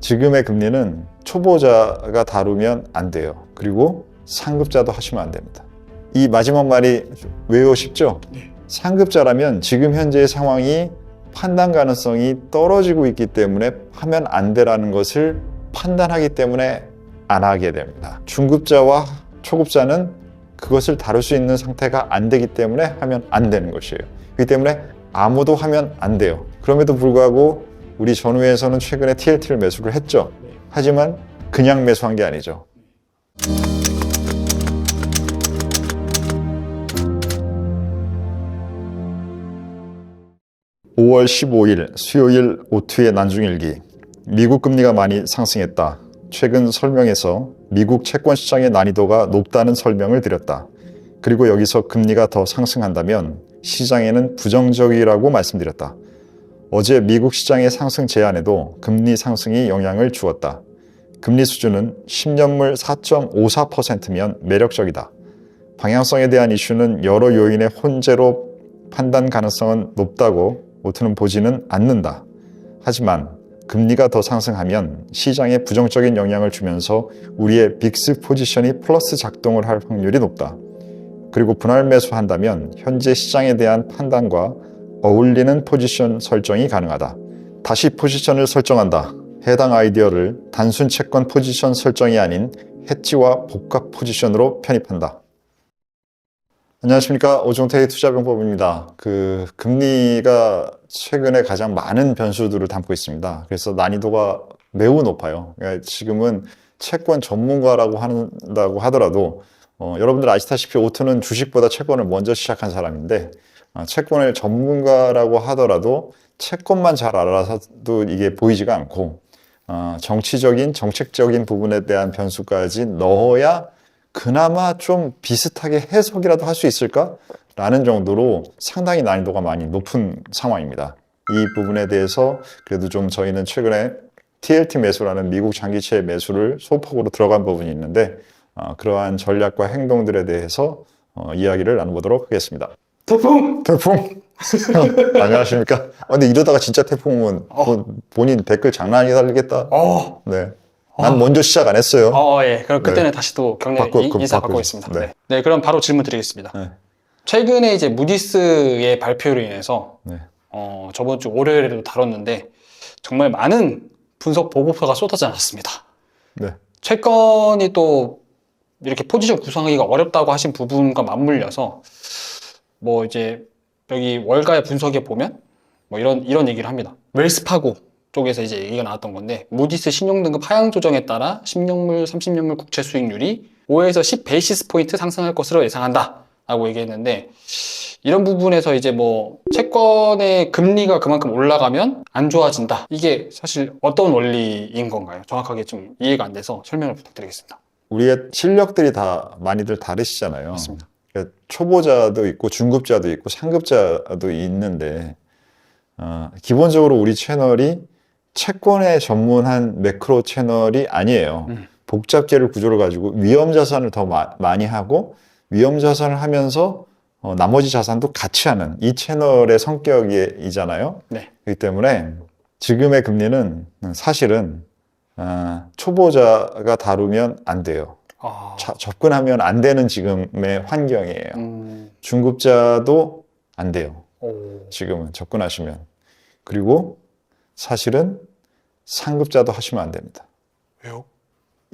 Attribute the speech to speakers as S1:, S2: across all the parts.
S1: 지금의 금리는 초보자가 다루면 안 돼요. 그리고 상급자도 하시면 안 됩니다. 이 마지막 말이 외우고 싶죠? 상급자라면 지금 현재의 상황이 판단 가능성이 떨어지고 있기 때문에 하면 안 되라는 것을 판단하기 때문에 안 하게 됩니다. 중급자와 초급자는 그것을 다룰 수 있는 상태가 안 되기 때문에 하면 안 되는 것이에요. 그렇기 때문에 아무도 하면 안 돼요. 그럼에도 불구하고 우리 전후에서는 최근에 TLT를 매수를 했죠. 하지만 그냥 매수한 게 아니죠. (5월 15일) 수요일 오투의 난중일기. 미국 금리가 많이 상승했다. 최근 설명에서 미국 채권 시장의 난이도가 높다는 설명을 드렸다. 그리고 여기서 금리가 더 상승한다면 시장에는 부정적이라고 말씀드렸다. 어제 미국 시장의 상승 제한에도 금리 상승이 영향을 주었다. 금리 수준은 10년물 4.54%면 매력적이다. 방향성에 대한 이슈는 여러 요인의 혼재로 판단 가능성은 높다고 오투는 보지는 않는다. 하지만 금리가 더 상승하면 시장에 부정적인 영향을 주면서 우리의 빅스 포지션이 플러스 작동을 할 확률이 높다. 그리고 분할 매수한다면 현재 시장에 대한 판단과 어울리는 포지션 설정이 가능하다. 다시 포지션을 설정한다. 해당 아이디어를 단순 채권 포지션 설정이 아닌 해지와 복합 포지션으로 편입한다. 안녕하십니까, 오종태의 투자병법입니다. 금리가 최근에 가장 많은 변수들을 담고 있습니다. 그래서 난이도가 매우 높아요. 그러니까 지금은 채권 전문가라고 한다고 하더라도 여러분들 아시다시피 오투는 주식보다 채권을 먼저 시작한 사람인데 채권의 전문가라고 하더라도 채권만 잘 알아서도 이게 보이지가 않고 정치적인 정책적인 부분에 대한 변수까지 넣어야 그나마 좀 비슷하게 해석이라도 할 수 있을까? 라는 정도로 상당히 난이도가 많이 높은 상황입니다. 이 부분에 대해서 그래도 좀 저희는 최근에 TLT 매수라는 미국 장기채 매수를 소폭으로 들어간 부분이 있는데 그러한 전략과 행동들에 대해서 이야기를 나눠보도록 하겠습니다.
S2: 태풍!
S1: 안녕하십니까? 근데 이러다가 진짜 태풍은 본인 댓글 장난이 달리겠다. 네. 난 먼저 시작 안 했어요.
S2: 예. 그럼 그때는
S1: 네.
S2: 다시 또 경례 인사 받고 있습니다.
S1: 네.
S2: 네, 그럼 바로 질문 드리겠습니다.
S1: 네.
S2: 최근에 이제 무디스의 발표로 인해서
S1: 네.
S2: 저번 주 월요일에도 다뤘는데 정말 많은 분석 보고서가 쏟아져 나왔습니다.
S1: 네.
S2: 채권이 또 이렇게 포지션 구성하기가 어렵다고 하신 부분과 맞물려서 뭐 이제 여기 월가의 분석에 보면 뭐 이런 얘기를 합니다. 웰스파고 쪽에서 이제 얘기가 나왔던 건데 무디스 신용등급 하향 조정에 따라 10년물, 30년물 국채 수익률이 5에서 10 베이시스 포인트 상승할 것으로 예상한다 라고 얘기했는데 이런 부분에서 이제 뭐 채권의 금리가 그만큼 올라가면 안 좋아진다, 이게 사실 어떤 원리인 건가요? 정확하게 좀 이해가 안 돼서 설명을 부탁드리겠습니다.
S1: 우리의 실력들이 다 많이들 다르시잖아요.
S2: 맞습니다.
S1: 그러니까 초보자도 있고 중급자도 있고 상급자도 있는데 기본적으로 우리 채널이 채권에 전문한 매크로 채널이 아니에요. 복잡계를 구조를 가지고 위험 자산을 더 많이 하고 위험 자산을 하면서 나머지 자산도 같이 하는 이 채널의 성격이잖아요.
S2: 네.
S1: 그렇기 때문에 지금의 금리는 사실은 초보자가 다루면 안 돼요. 접근하면 안 되는 지금의 환경이에요. 중급자도 안 돼요. 지금은 접근하시면. 그리고 사실은 상급자도 하시면 안 됩니다.
S2: 왜요?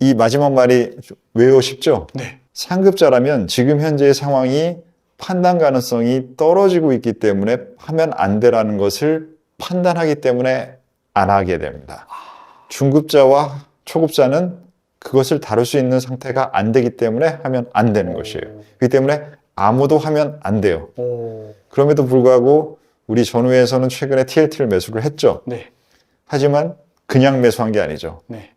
S1: 이 마지막 말이 외우고 싶죠?
S2: 네.
S1: 상급자라면 지금 현재의 상황이 판단 가능성이 떨어지고 있기 때문에 하면 안 되라는 것을 판단하기 때문에 안 하게 됩니다. 중급자와 초급자는 그것을 다룰 수 있는 상태가 안 되기 때문에 하면 안 되는 것이에요. 그렇기 때문에 아무도 하면 안 돼요. 그럼에도 불구하고 우리 전후에서는 최근에 TLT를 매수를 했죠.
S2: 네.
S1: 하지만 그냥 매수한 게 아니죠.
S2: 네.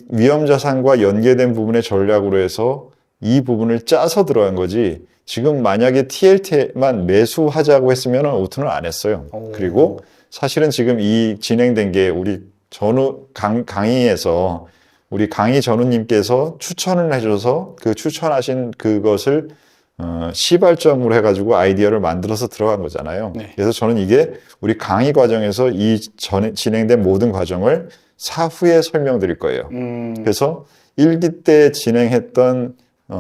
S1: 위험 자산과 연계된 부분의 전략으로 해서 이 부분을 짜서 들어간 거지, 지금 만약에 TLT만 매수하자고 했으면 오투는 안 했어요. 그리고 사실은 지금 이 진행된 게 우리 전후 강의에서 우리 강의 전우님께서 추천을 해줘서 그 추천하신 그것을 시발점으로 해가지고 아이디어를 만들어서 들어간 거잖아요.
S2: 네.
S1: 그래서 저는 이게 우리 강의 과정에서 이 전에 진행된 모든 과정을 사후에 설명드릴 거예요.
S2: 음.
S1: 그래서 1기 때 진행했던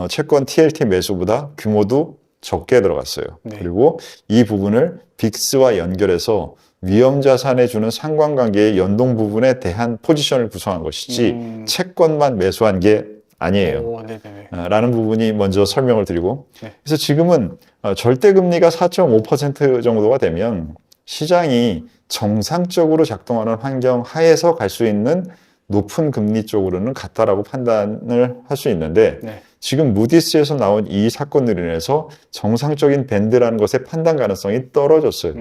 S1: 채권 TLT 매수보다 규모도 적게 들어갔어요.
S2: 네.
S1: 그리고 이 부분을 빅스와 연결해서 위험 자산에 주는 상관관계의 연동 부분에 대한 포지션을 구성한 것이지 채권만 매수한 게 아니에요.
S2: 오, 네네네.
S1: 라는 부분이 먼저 설명을 드리고
S2: 네.
S1: 그래서 지금은 절대금리가 4.5% 정도가 되면 시장이 정상적으로 작동하는 환경 하에서 갈 수 있는 높은 금리 쪽으로는 갔다라고 판단을 할 수 있는데
S2: 네.
S1: 지금 무디스에서 나온 이 사건으로 인해서 정상적인 밴드라는 것의 판단 가능성이 떨어졌어요.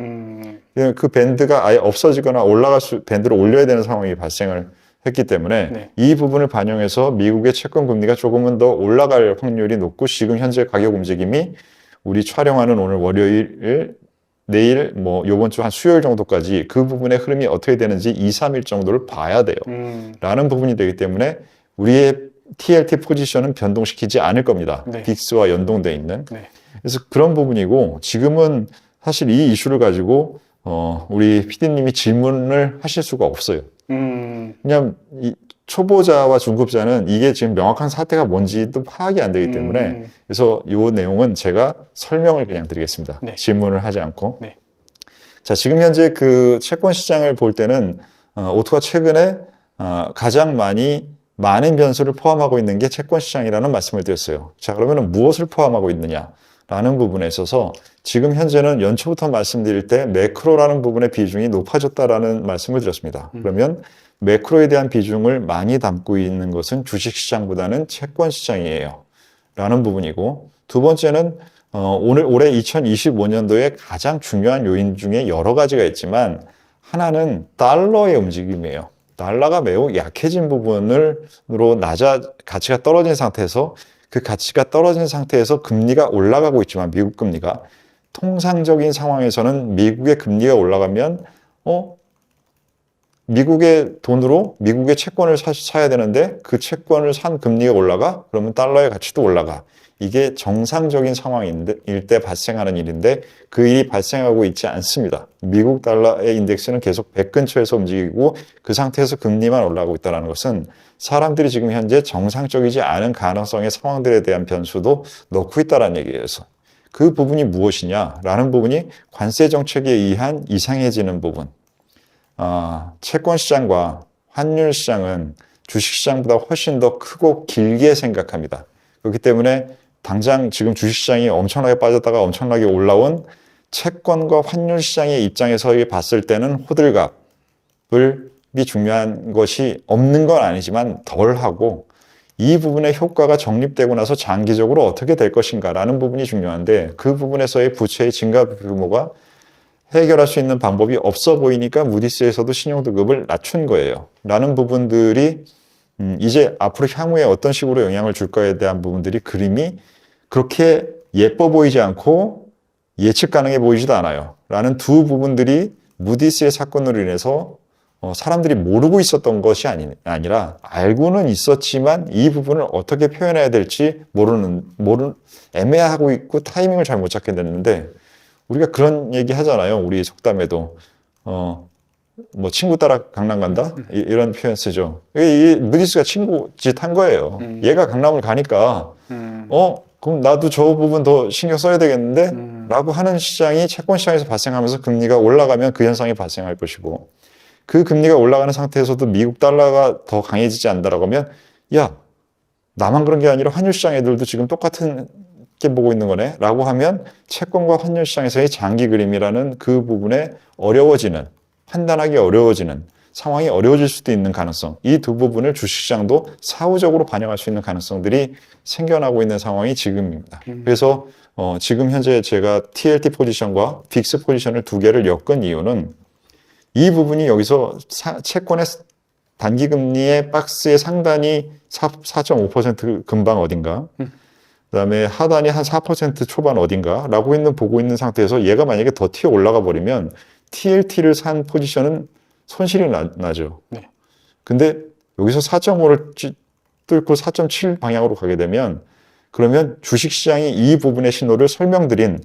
S1: 그 밴드가 아예 없어지거나 밴드를 올려야 되는 상황이 발생을 했기 때문에
S2: 네.
S1: 이 부분을 반영해서 미국의 채권 금리가 조금은 더 올라갈 확률이 높고 지금 현재 가격 움직임이 우리 촬영하는 오늘 월요일 내일 요번 주 한 수요일 정도까지 그 부분의 흐름이 어떻게 되는지 2, 3일 정도를 봐야 돼요. 라는 부분이 되기 때문에 우리의 TLT 포지션은 변동시키지 않을 겁니다.
S2: 네.
S1: 빅스와 연동되어 있는.
S2: 네.
S1: 그래서 그런 부분이고 지금은 사실 이 이슈를 가지고 우리 PD님이 질문을 하실 수가 없어요. 그냥 이 초보자와 중급자는 이게 지금 명확한 사태가 뭔지도 파악이 안 되기 때문에 그래서 이 내용은 제가 설명을 그냥 드리겠습니다.
S2: 네.
S1: 질문을 하지 않고.
S2: 네.
S1: 자, 지금 현재 그 채권 시장을 볼 때는 오토가 최근에 가장 많은 변수를 포함하고 있는 게 채권 시장이라는 말씀을 드렸어요. 자, 그러면 무엇을 포함하고 있느냐라는 부분에 있어서 지금 현재는 연초부터 말씀드릴 때 매크로라는 부분의 비중이 높아졌다라는 말씀을 드렸습니다. 그러면 매크로에 대한 비중을 많이 담고 있는 것은 주식시장보다는 채권시장이에요. 라는 부분이고 두 번째는 올해 2025년도에 가장 중요한 요인 중에 여러 가지가 있지만 하나는 달러의 움직임이에요. 달러가 매우 약해진 부분으로 가치가 떨어진 상태에서 그 가치가 떨어진 상태에서 금리가 올라가고 있지만 미국 금리가 통상적인 상황에서는 미국의 금리가 올라가면 미국의 돈으로 미국의 채권을 사야 되는데 그 채권을 산 금리가 올라가? 그러면 달러의 가치도 올라가. 이게 정상적인 상황일 때 발생하는 일인데 그 일이 발생하고 있지 않습니다. 미국 달러의 인덱스는 계속 100 근처에서 움직이고 그 상태에서 금리만 올라가고 있다는 것은 사람들이 지금 현재 정상적이지 않은 가능성의 상황들에 대한 변수도 넣고 있다는 얘기예요. 그 부분이 무엇이냐라는 부분이 관세 정책에 의한 이상해지는 부분. 채권 시장과 환율 시장은 주식 시장보다 훨씬 더 크고 길게 생각합니다. 그렇기 때문에 당장 지금 주식 시장이 엄청나게 빠졌다가 엄청나게 올라온 채권과 환율 시장의 입장에서 봤을 때는 호들갑이 중요한 것이 없는 건 아니지만 덜하고 이 부분의 효과가 정립되고 나서 장기적으로 어떻게 될 것인가라는 부분이 중요한데 그 부분에서의 부채의 증가 규모가 해결할 수 있는 방법이 없어 보이니까 무디스에서도 신용등급을 낮춘 거예요. 라는 부분들이 이제 앞으로 향후에 어떤 식으로 영향을 줄까에 대한 부분들이 그림이 그렇게 예뻐 보이지 않고 예측 가능해 보이지도 않아요. 라는 두 부분들이 무디스의 사건으로 인해서 사람들이 모르고 있었던 것이 아니라 알고는 있었지만 이 부분을 어떻게 표현해야 될지 애매하고 있고 타이밍을 잘 못 찾게 됐는데 우리가 그런 얘기 하잖아요. 우리 속담에도 친구 따라 강남 간다? 이런 표현 쓰죠. 이 무디스가 친구 짓 한 거예요. 얘가 강남을 가니까 그럼 나도 저 부분 더 신경 써야 되겠는데? 라고 하는 시장이 채권 시장에서 발생하면서 금리가 올라가면 그 현상이 발생할 것이고 그 금리가 올라가는 상태에서도 미국 달러가 더 강해지지 않는다라고 하면 야, 나만 그런 게 아니라 환율 시장 애들도 지금 똑같은 게 보고 있는 거네? 라고 하면 채권과 환율 시장에서의 장기 그림이라는 그 부분에 판단하기 어려워지는 상황이 어려워질 수도 있는 가능성, 이 두 부분을 주식시장도 사후적으로 반영할 수 있는 가능성들이 생겨나고 있는 상황이 지금입니다. 그래서 지금 현재 제가 TLT 포지션과 빅스 포지션을 두 개를 엮은 이유는 이 부분이 여기서 채권의 단기금리의 박스의 상단이 4.5% 근방 어딘가, 그 다음에 하단이 한 4% 초반 어딘가 라고 보고 있는 상태에서 얘가 만약에 더 튀어 올라가 버리면 TLT를 산 포지션은 손실이 나죠.
S2: 네.
S1: 근데 여기서 4.5를 뚫고 4.7 방향으로 가게 되면 그러면 주식시장이 이 부분의 신호를 설명드린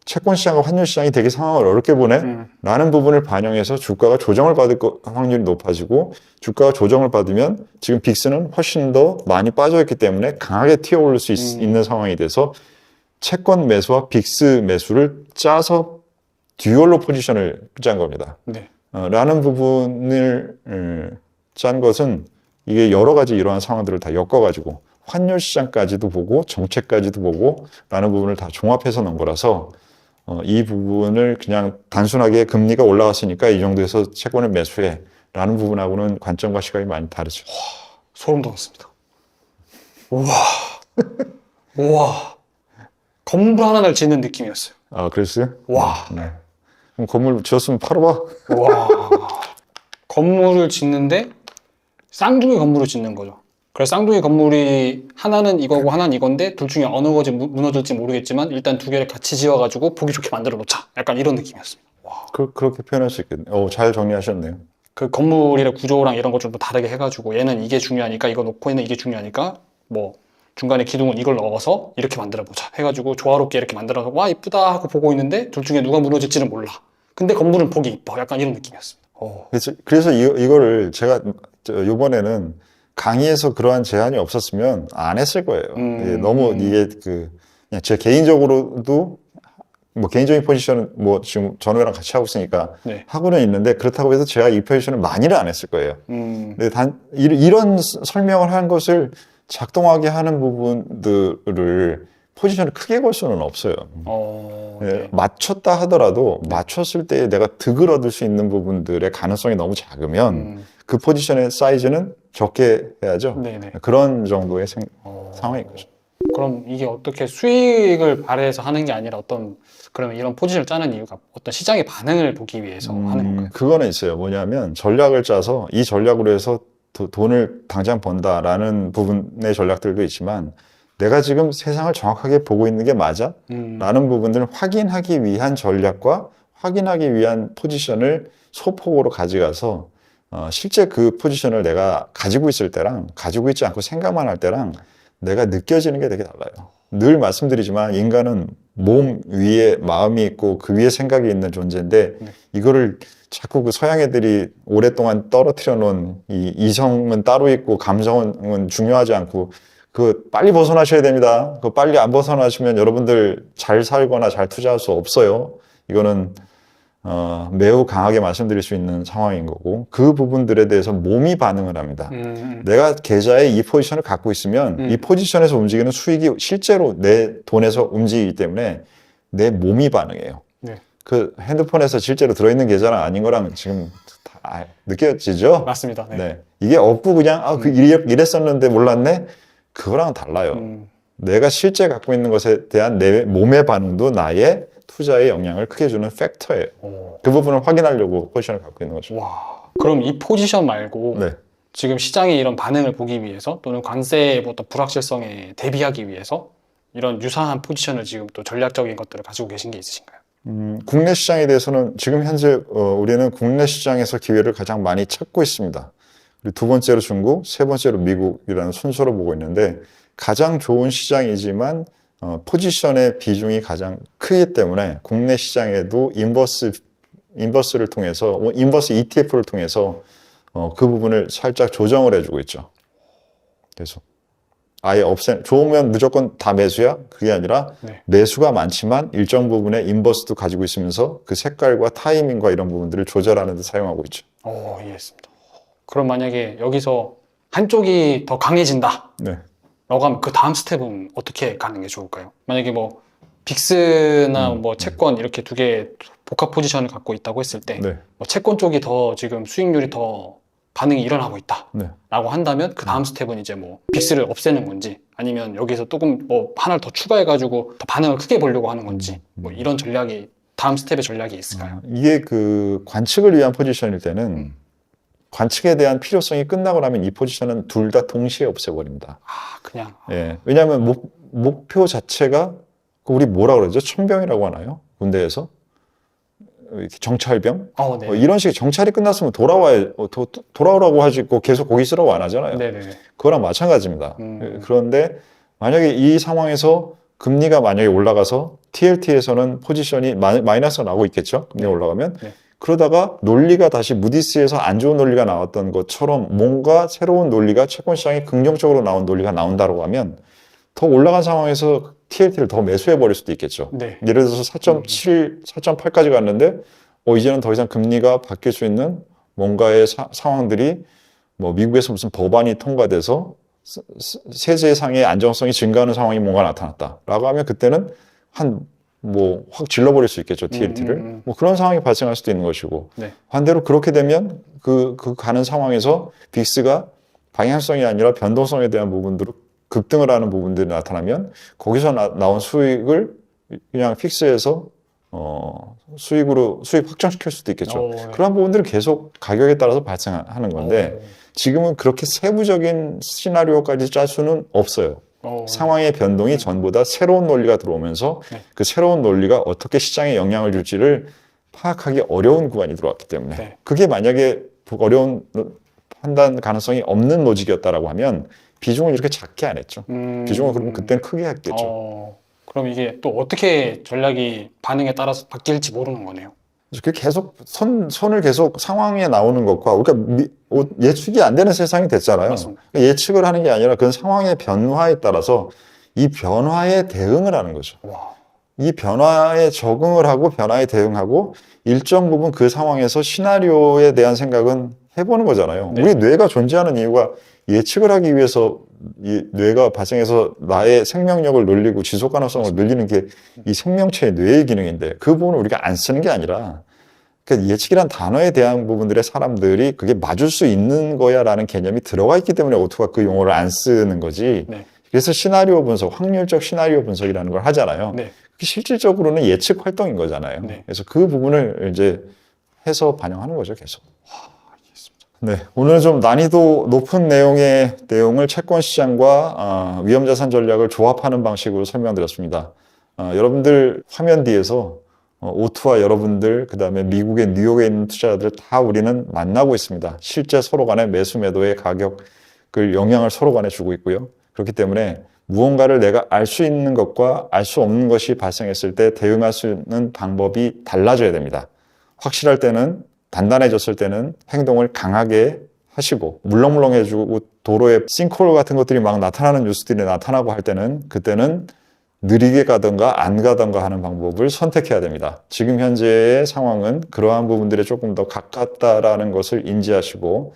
S1: 채권 시장과 환율 시장이 되게 상황을 어렵게 보네? 라는 부분을 반영해서 주가가 조정을 받을 확률이 높아지고 주가가 조정을 받으면 지금 빅스는 훨씬 더 많이 빠져있기 때문에 강하게 튀어오를 수 있는 상황이 돼서 채권 매수와 빅스 매수를 짜서 듀얼로 포지션을 짠 겁니다.
S2: 네.
S1: 라는 부분을 짠 것은 이게 여러 가지 이러한 상황들을 다 엮어가지고 환율 시장까지도 보고 정책까지도 보고 라는 부분을 다 종합해서 넣은 거라서 이 부분을 그냥 단순하게 금리가 올라왔으니까 이 정도에서 채권을 매수해 라는 부분하고는 관점과 시각이 많이 다르죠.
S2: 소름 돋았습니다. 우와. 우와. 건물 하나를 짓는 느낌이었어요.
S1: 아, 그랬어요?
S2: 와.
S1: 네. 그럼 건물 지었으면 팔아봐.
S2: 와. 건물을 짓는데 쌍둥이 건물을 짓는 거죠. 그래서 쌍둥이 건물이 하나는 이거고 하나는 이건데 둘 중에 어느 거지 무너질지 모르겠지만 일단 두 개를 같이 지어가지고 보기 좋게 만들어 놓자. 약간 이런 느낌이었습니다. 와.
S1: 그렇게 표현할 수 있겠네요. 잘 정리하셨네요.
S2: 그 건물의 구조랑 이런 것 좀 더 다르게 해가지고 얘는 이게 중요하니까 이거 놓고 얘는 이게 중요하니까 뭐 중간에 기둥은 이걸 넣어서 이렇게 만들어 보자 해가지고 조화롭게 이렇게 만들어서 와 이쁘다 하고 보고 있는데 둘 중에 누가 무너질지는 몰라. 근데 건물은 보기 이뻐. 약간 이런 느낌이었습니다.
S1: 그래서 이거를 제가 이번에는 강의에서 그러한 제한이 없었으면 안 했을 거예요. 너무 이게 그냥 제 개인적으로도 뭐 개인적인 포지션은 뭐 지금 전우랑 같이 하고 있으니까
S2: 네.
S1: 하고는 있는데 그렇다고 해서 제가 이 포지션을 많이는 안 했을 거예요. 근데 이런 설명을 한 것을 작동하게 하는 부분들을 포지션을 크게 걸 수는 없어요.
S2: 네.
S1: 맞췄다 하더라도 맞췄을 때 내가 득을 얻을 수 있는 부분들의 가능성이 너무 작으면 그 포지션의 사이즈는 적게 해야죠.
S2: 네네.
S1: 그런 정도의 상황인 거죠.
S2: 그럼 이게 어떻게 수익을 발휘해서 하는 게 아니라 그러면 이런 포지션을 짜는 이유가 어떤 시장의 반응을 보기 위해서 하는 건가요?
S1: 그거는 있어요. 뭐냐면 전략을 짜서 이 전략으로 해서 돈을 당장 번다라는 부분의 전략들도 있지만 내가 지금 세상을 정확하게 보고 있는 게 맞아? 라는 부분들을 확인하기 위한 전략과 확인하기 위한 포지션을 소폭으로 가져가서 실제 그 포지션을 내가 가지고 있을 때랑 가지고 있지 않고 생각만 할 때랑 내가 느껴지는 게 되게 달라요. 늘 말씀드리지만 인간은 몸 위에 마음이 있고 그 위에 생각이 있는 존재인데 이거를 자꾸 그 서양 애들이 오랫동안 떨어뜨려 놓은 이 이성은 따로 있고 감성은 중요하지 않고 빨리 벗어나셔야 됩니다. 빨리 안 벗어나시면 여러분들 잘 살거나 잘 투자할 수 없어요. 이거는 매우 강하게 말씀드릴 수 있는 상황인 거고 그 부분들에 대해서 몸이 반응을 합니다. 내가 계좌에 이 포지션을 갖고 있으면 이 포지션에서 움직이는 수익이 실제로 내 돈에서 움직이기 때문에 내 몸이 반응해요.
S2: 네.
S1: 그 핸드폰에서 실제로 들어있는 계좌랑 아닌 거랑 지금 다 느껴지죠?
S2: 맞습니다. 네.
S1: 네. 이게 없고 그냥 이랬었는데 몰랐네? 그거랑 달라요. 내가 실제 갖고 있는 것에 대한 내 몸의 반응도 나의 투자에 영향을 크게 주는 팩터예요. 그 부분을 확인하려고 포지션을 갖고 있는 거죠.
S2: 와, 그럼 이 포지션 말고
S1: 네.
S2: 지금 시장의 이런 반응을 보기 위해서 또는 관세의 어떤 불확실성에 대비하기 위해서 이런 유사한 포지션을 지금 또 전략적인 것들을 가지고 계신 게 있으신가요?
S1: 국내 시장에 대해서는 지금 현재 우리는 국내 시장에서 기회를 가장 많이 찾고 있습니다. 그리고 두 번째로 중국, 세 번째로 미국이라는 순서로 보고 있는데 가장 좋은 시장이지만 포지션의 비중이 가장 크기 때문에 국내 시장에도 인버스를 통해서 인버스 ETF를 통해서 그 부분을 살짝 조정을 해주고 있죠. 그래서 아예 좋으면 무조건 다 매수야? 그게 아니라
S2: 네.
S1: 매수가 많지만 일정 부분의 인버스도 가지고 있으면서 그 색깔과 타이밍과 이런 부분들을 조절하는 데 사용하고 있죠.
S2: 이해했습니다. 그럼 만약에 여기서 한쪽이 더 강해진다.
S1: 네.
S2: 라고 하면 그 다음 스텝은 어떻게 가는 게 좋을까요? 만약에 뭐 빅스나 뭐 채권 이렇게 두 개 복합 포지션을 갖고 있다고 했을 때
S1: 네.
S2: 뭐 채권 쪽이 더 지금 수익률이 더 반응이 일어나고 있다
S1: 네.
S2: 라고 한다면 그 다음 스텝은 이제 뭐 빅스를 없애는 건지 아니면 여기서 조금 뭐 하나를 더 추가해가지고 더 반응을 크게 보려고 하는 건지 뭐 이런 전략이 다음 스텝의 전략이 있을까요?
S1: 이게 그 관측을 위한 포지션일 때는 관측에 대한 필요성이 끝나고 나면 이 포지션은 둘 다 동시에 없애버립니다.
S2: 그냥.
S1: 예. 왜냐하면 목표 자체가 우리 뭐라 그러죠? 천병이라고 하나요? 군대에서? 이렇게 정찰병?
S2: 네.
S1: 이런 식의 정찰이 끝났으면 돌아오라고 하지 계속 거기 있으라고 안 하잖아요.
S2: 네네.
S1: 그거랑 마찬가지입니다. 그런데 만약에 이 상황에서 금리가 만약에 올라가서 TLT에서는 포지션이 마이너스가 나오고 있겠죠. 금리가 올라가면.
S2: 네.
S1: 그러다가 논리가 다시 무디스에서 안 좋은 논리가 나왔던 것처럼 뭔가 새로운 논리가 채권 시장에 긍정적으로 나온 논리가 나온다고 하면 더 올라간 상황에서 TLT를 더 매수해 버릴 수도 있겠죠.
S2: 네.
S1: 예를 들어서 4.7, 4.8까지 갔는데 이제는 더 이상 금리가 바뀔 수 있는 뭔가의 상황들이 뭐 미국에서 무슨 법안이 통과돼서 세제상의 안정성이 증가하는 상황이 뭔가 나타났다라고 하면 그때는 확 질러버릴 수 있겠죠, TLT를. 뭐 그런 상황이 발생할 수도 있는 것이고.
S2: 네.
S1: 반대로 그렇게 되면 그 가는 상황에서 빅스가 방향성이 아니라 변동성에 대한 부분들로 급등을 하는 부분들이 나타나면 거기서 나온 수익을 그냥 픽스해서 수익 확정시킬 수도 있겠죠.
S2: 네.
S1: 그런 부분들은 계속 가격에 따라서 발생하는 건데 지금은 그렇게 세부적인 시나리오까지 짤 수는 없어요. 상황의 변동이 전부 다 새로운 논리가 들어오면서
S2: 네.
S1: 그 새로운 논리가 어떻게 시장에 영향을 줄지를 파악하기 어려운 구간이 들어왔기 때문에
S2: 네.
S1: 그게 만약에 어려운 판단 가능성이 없는 로직이었다라고 하면 비중을 이렇게 작게 안 했죠. 비중을 그러면 그때는 크게 했겠죠.
S2: 그럼 이게 또 어떻게 전략이 반응에 따라서 바뀔지 모르는 거네요.
S1: 그 계속 손을 계속 상황에 나오는 것과 우리가 예측이 안 되는 세상이 됐잖아요.
S2: 맞습니다.
S1: 예측을 하는 게 아니라 그 상황의 변화에 따라서 이 변화에 대응을 하는 거죠.
S2: 와.
S1: 이 변화에 적응을 하고 변화에 대응하고 일정 부분 그 상황에서 시나리오에 대한 생각은 해보는 거잖아요.
S2: 네.
S1: 우리 뇌가 존재하는 이유가 예측을 하기 위해서 이 뇌가 발생해서 나의 생명력을 늘리고 지속 가능성을 늘리는 게 이 생명체의 뇌의 기능인데 그 부분을 우리가 안 쓰는 게 아니라 그러니까 예측이란 단어에 대한 부분들의 사람들이 그게 맞을 수 있는 거야라는 개념이 들어가 있기 때문에 오토가 그 용어를 안 쓰는 거지.
S2: 네.
S1: 그래서 시나리오 분석, 확률적 시나리오 분석이라는 걸 하잖아요.
S2: 네.
S1: 그게 실질적으로는 예측 활동인 거잖아요.
S2: 네.
S1: 그래서 그 부분을 이제 해서 반영하는 거죠, 계속. 네, 오늘 좀 난이도 높은 내용을 채권 시장과 위험자산 전략을 조합하는 방식으로 설명드렸습니다. 여러분들 화면 뒤에서 오투와 여러분들, 그 다음에 미국의 뉴욕에 있는 투자자들 다 우리는 만나고 있습니다. 실제 서로 간의 매수 매도의 가격을 영향을 서로 간에 주고 있고요. 그렇기 때문에 무언가를 내가 알 수 있는 것과 알 수 없는 것이 발생했을 때 대응할 수 있는 방법이 달라져야 됩니다. 확실할 때는 단단해졌을 때는 행동을 강하게 하시고 물렁물렁해지고 도로에 싱크홀 같은 것들이 막 나타나는 뉴스들이 나타나고 할 때는 그때는 느리게 가든가 안 가든가 하는 방법을 선택해야 됩니다. 지금 현재의 상황은 그러한 부분들에 조금 더 가깝다라는 것을 인지하시고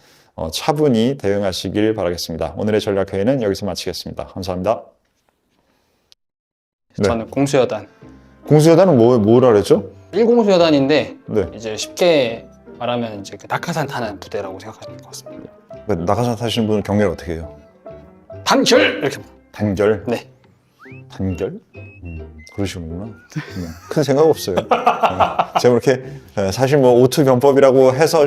S1: 차분히 대응하시길 바라겠습니다. 오늘의 전략회의는 여기서 마치겠습니다. 감사합니다.
S2: 저는 공수여단.
S1: 공수여단은 뭐라 그랬죠?
S2: 1공수여단인데
S1: 네.
S2: 이제 쉽게 말하면 이제 그 낙하산 타는 부대라고 생각하시면 될 것 같습니다.
S1: 낙하산 타시는 분은 경례를 어떻게 해요?
S2: 단결! 이렇게.
S1: 단결?
S2: 네.
S1: 단결? 그러시는구나. 큰 생각 없어요. 제가 그렇게 사실 뭐 오투 변법이라고 해서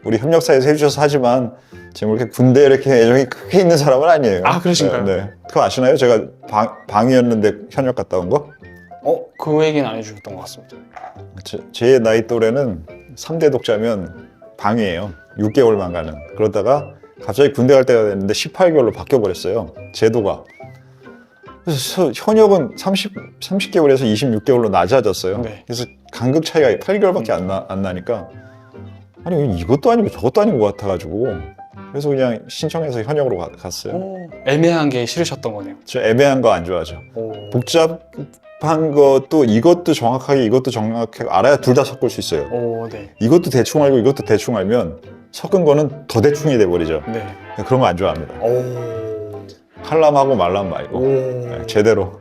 S1: 우리 협력사에서 해주셔서 하지만 제가 그렇게 군대에 이렇게 애정이 크게 있는 사람은 아니에요.
S2: 아, 그러신가요?
S1: 네. 그거 아시나요? 제가 방위였는데 현역 갔다 온 거?
S2: 그 얘기는 안 해주셨던 것 같습니다.
S1: 제 나이 또래는 3대 독자면 방위예요. 6개월만 가는. 그러다가 갑자기 군대 갈 때가 됐는데 18개월로 바뀌어버렸어요. 제도가. 그래서 현역은 30개월에서 26개월로 낮아졌어요.
S2: 네.
S1: 그래서 간극 차이가 8개월밖에 안 나니까 아니 이것도 아니고 저것도 아닌 것 같아가지고 그래서 그냥 신청해서 현역으로 갔어요.
S2: 애매한 게 싫으셨던 거네요.
S1: 저 애매한 거 안 좋아하죠. 복잡한 것도 이것도 정확하게 알아야 둘 다 섞을 수 있어요.
S2: 네.
S1: 이것도 대충 알고 이것도 대충 알면 섞은 거는 더 대충이 돼버리죠.
S2: 네.
S1: 그런 거 안 좋아합니다. 할람 하고 말람 말고 제대로